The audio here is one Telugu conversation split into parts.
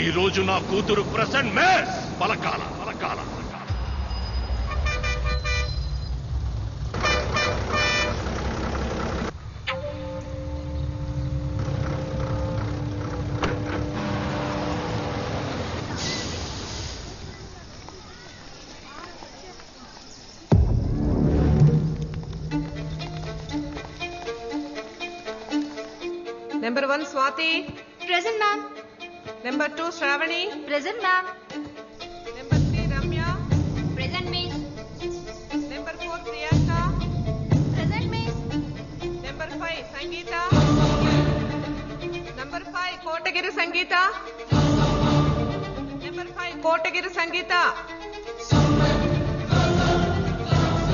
ఈ రోజు నా కూతురు present mace పలకాల పలకాల Number 1 Swati. Present, ma'am. Number 2 Shravani. Present, ma'am. Number 3 Ramya. Present, miss. Number 4 Priyanka. Present, miss. Number 5 Sangeeta. Number 5 Kotagiri Sangeeta. Number 5 Kotagiri Sangeeta.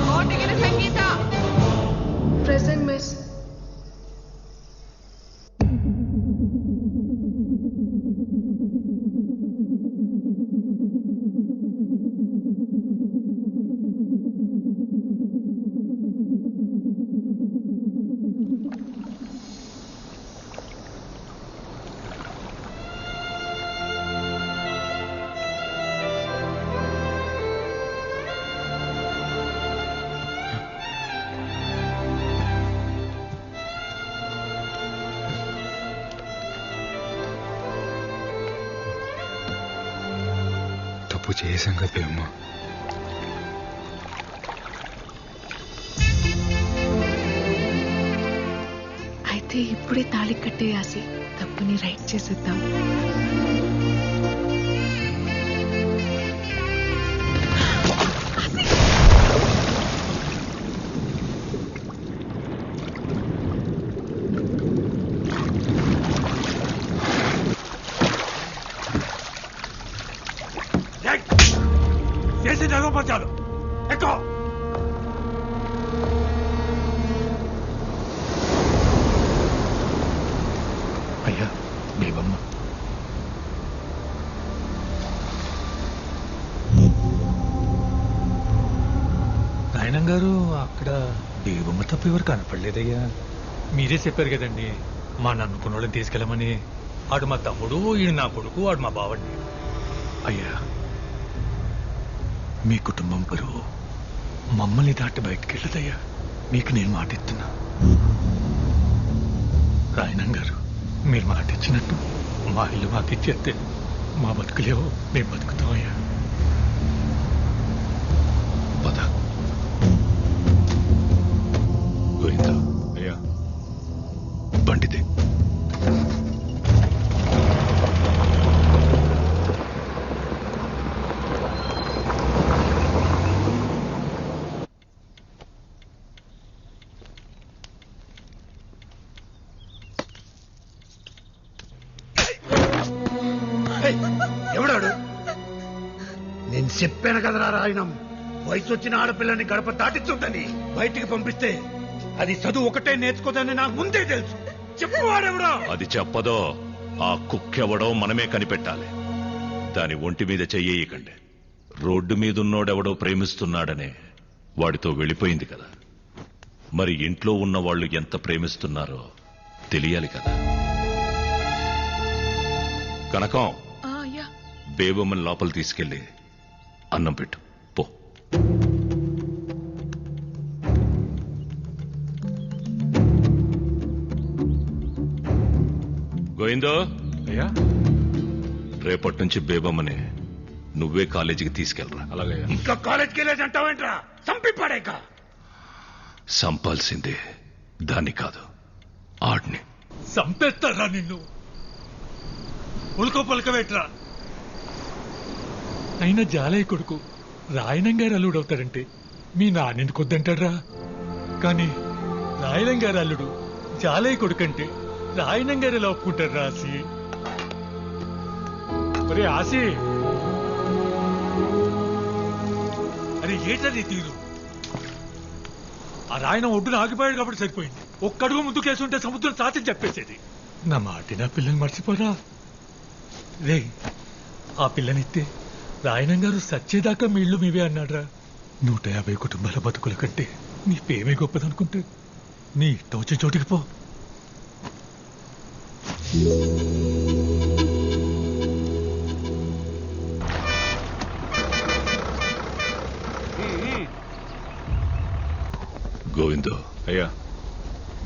Kotagiri Sangeeta. Present, miss. తప్పు చేసాం కదా అమ్మా. అయితే ఇప్పుడే తాళి కట్టేయాసి తప్పుని రైట్ చేసేద్దాం. చేసి నగపచ్చాడు ఎక్కువ అయ్యా బేబమ్మ. నాయనం గారు అక్కడ బేబమ్మ తప్ప ఎవరు కనపడలేదయ్యా. మీరే చెప్పారు కదండి మా నన్నుకున్న వాళ్ళని తీసుకెళ్ళమని. ఆడు మా తమ్ముడు, ఈడు నా కొడుకు, ఆడు మా బావండి. అయ్యా మీ కుటుంబం బరువు మమ్మల్ని దాటి బయటికి వెళ్ళదయ్యా. మీకు నేను మాట ఇస్తున్నా. రాయణం గారు మీరు మాట ఇచ్చినట్టు మా ఇల్లు మాకు ఇచ్చేస్తే మా బతుకులేవో మేము బతుకుతామయ్యా. పద గోవిందా అయ్యా బండితే. ఎవడాడు? నేను చెప్పాను కదరా రాయణం, వయసు వచ్చిన ఆడపిల్లని గడప దాటిస్తుందని. బయటికి పంపిస్తే అది చదువు ఒకటే నేర్చుకోదని నాకు ముందే తెలుసు. చెప్పువాడెవడా? అది చెప్పదో ఆ కుక్కెవడో మనమే కనిపెట్టాలి. దాని ఒంటి మీద చెయ్యకండి. రోడ్డు మీదున్నోడెవడో ప్రేమిస్తున్నాడనే వాడితో వెళ్ళిపోయింది కదా. మరి ఇంట్లో ఉన్న వాళ్ళు ఎంత ప్రేమిస్తున్నారో తెలియాలి కదా. కనకం బేబమ్మని లోపల తీసుకెళ్లి అన్నం పెట్టు పో. గోవిందో అయ్యా రేపటి నుంచి బేబమ్మని నువ్వే కాలేజీకి తీసుకెళ్ళరా. అలాగే. ఇంకా కాలేజ్కి వెళ్ళేది అంటావేంట్రా? చంపి పడేక. సంపాల్సిందే దాన్ని కాదు ఆడిని. చంపేస్తారా నిన్ను? ఉల్కో పలకవేట్రా. అయినా జాలయ్య కొడుకు రాయణం గారు అల్లుడవుతాడంటే మీ నాన్నెందుకు వద్దంటాడ్రా? కానీ రాయణం గారు అల్లుడు జాలయ్య కొడుకంటే రాయణం గారు ఎలా ఒప్పుకుంటారు? ఆసి ఒరే ఆసి, అరే ఏటది తీరు? ఆ రాయణం ఒడ్డున ఆగిపోయాడు కాబట్టి సరిపోయింది. ఒక్కడుగు ముందుకేసుంటే సముద్రం చాచి చెప్పేసేది. నా మాట నా పిల్లని మర్చిపోరా రే. ఆ పిల్లనిస్తే రాయణం గారు సచ్చేదాకా మీ ఇళ్ళు మీవే అన్నాడ్రా. 150 కుటుంబాల బతుకుల కంటే నీ పేమే గొప్పదనుకుంటే నీ ఇష్టం వచ్చే చోటికి పో. అయ్యా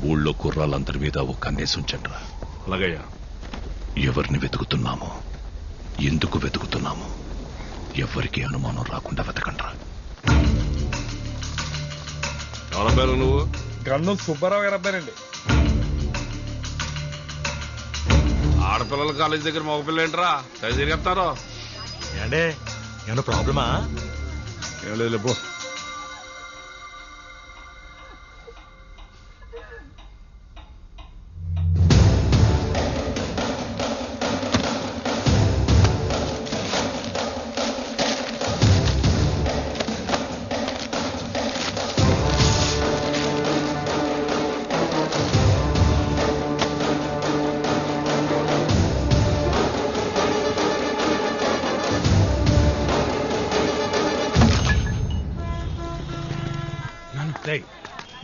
ఊళ్ళో కుర్రాళ్ళందరి మీద ఒక కన్నేసి ఉంచండిరా. అలాగయ్యా. ఎవరిని వెతుకుతున్నామో, ఎందుకు వెతుకుతున్నామో ఎవరికి అనుమానం రాకుండా వెతకండ్రా. ఎవరబ్బారు నువ్వు? గంధం సుబ్బారావు గారు అబ్బాయినండి. ఆడపిల్లల కాలేజీ దగ్గర మగపిల్ల ఏంట్రా సరి తిరిగేస్తారు? ఏండే ఏమన్నా ప్రాబ్లమా? ఏం లేదు లేబో.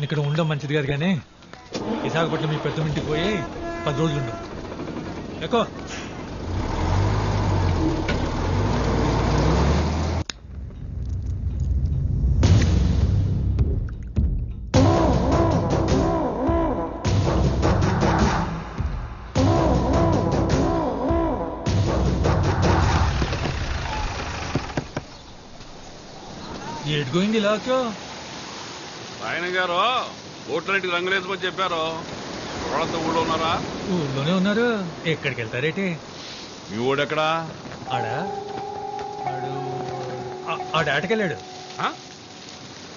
ఇక్కడ ఉండడం మంచిది కాదు కానీ విశాఖపట్నం మీ పెద్ద ఇంటికి పోయి 10 రోజులు ఉండవు. ఎక్కువ ఏడుకోయింది ఇలాచో. ఆయన గారు ఓట్లన్నింటికి రంగులేసుకొని చెప్పారు. వాళ్ళంతా ఊళ్ళో ఉన్నారా? ఊళ్ళోనే ఉన్నారు. ఎక్కడికి వెళ్తారేటి? మీ ఊడెక్కడా? ఆడ ఆటకెళ్ళాడు.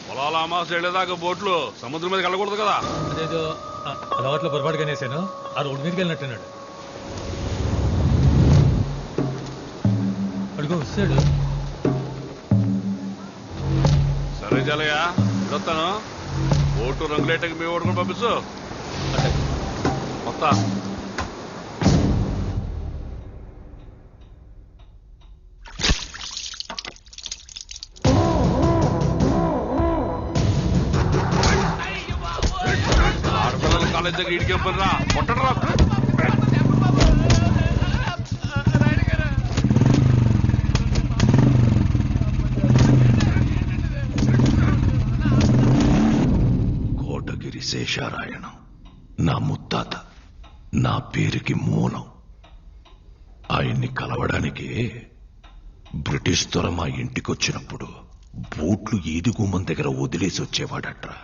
పొలాల అమాస వెళ్ళేదాకా బోట్లు సముద్రం మీద వెళ్ళకూడదు కదా. అదేదో అలవాట్లో పొరపాటుగా వేసాను. ఆ రోడ్డు మీదకి వెళ్ళినట్టున్నాడు. అడుగు వస్తాడు. సరే జలయ్య వస్తాను. ఓటు రంగులేటకి మీ ఓటుకొని పంపించు. మొత్తా ఆడపిల్లల కాలేజ్ దగ్గర ఇడికి పనిరా కొట్టడరా. కోటగిరి శేషారాయణం నా ముత్తాత, నా పేరుకి మూలం. ఆయన్ని కలవడానికి బ్రిటిష్ దొర మా ఇంటికొచ్చినప్పుడు బూట్లు ఈదుగుమ్మం దగ్గర వదిలేసి వచ్చేవాడట్రా.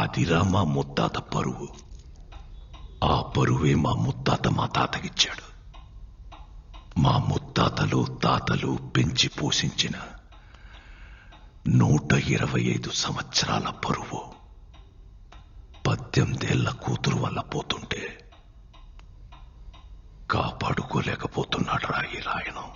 అదిరా మా ముత్తాత పరువు. ఆ పరువే మా ముత్తాత మా తాతకిచ్చాడు. మా ముత్తాతలు తాతలు పెంచి పోషించిన 125 సంవత్సరాల పరువు 18 ఏళ్ల కూతురు వల్ల పోతుంటే కాపాడుకోలేకపోతున్నాడు రా ఈ రాయణం.